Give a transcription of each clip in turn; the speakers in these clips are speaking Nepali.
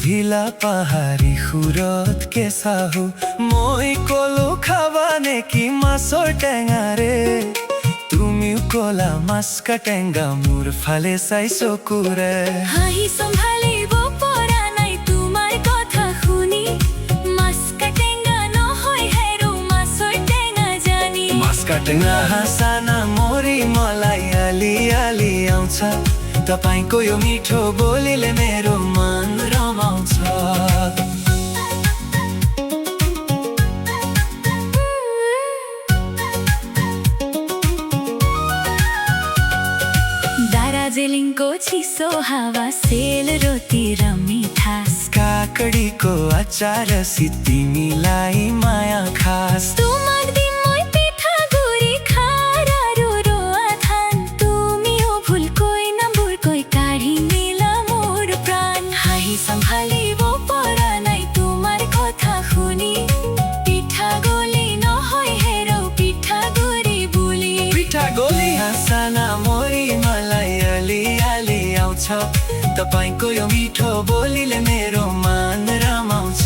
সুধিলা পাহাৰী সুৰত কেঁচাহু মই কলো খাবা নেকি মাছৰ টেঙাৰে তুমিও কলা মাছ কাটেঙা মোৰ ফালে চাই চকুৰে হাঁহি চম্ভালিব পৰা নাই তোমাৰ কথা শুনি মাছ কাটেঙা নহয় হেৰো মাছৰ টেঙা জানি मास काटेङा हाँसाना मोरी मलाई अलि अलि आउँछ तपाईको यो मिठो बोलीले मेरो मन रमाउँछ दार्जिलिङको चिसो हावा सेलरोटी र मिठास काकडीको अचार तिमीलाई माया खास सम्हालिब পৰা নাই তোমাৰ কথা শুনি পিঠাগুলি নহয় হেৰৌ পিঠাগুৰি বুলি पिठागोली हाँसाना मोरी मलाई अलि अलि आउँछ तपाईको यो मिठो बोलीले मेरो मन रमाउँछ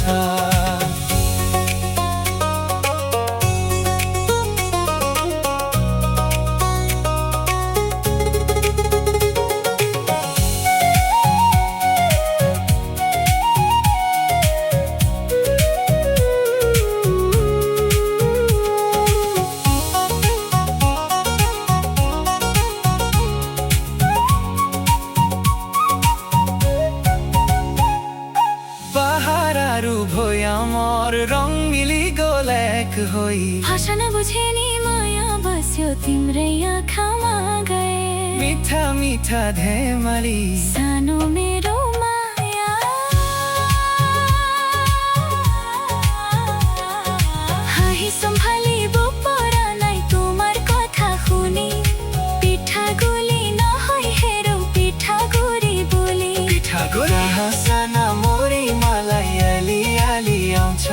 भोयामर रङ मिली गोलेक होइ भाषा नबुझे नि माया बस्यो तिम्रै आँखामा गए मिठा मिठा धेमाली सानो मेरो माया हाही सम्हालिब পৰা নাই তোমাৰ কথা শুনি পিঠাগুলি নহয় হেৰৌ পিঠাগুৰি বুলি पिठागोली हाँसाना मोरी मलाई अलि अलि आउँछ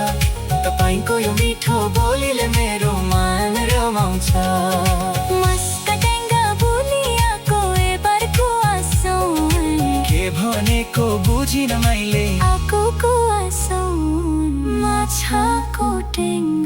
तपाईको यो मिठो बोलीले मेरो मन रमाउँछ मास काटेङ्गा बुलियाको एबारको आसौ के भनेको बुझिन मैले आकोको आसौ माछाको टेङ्गा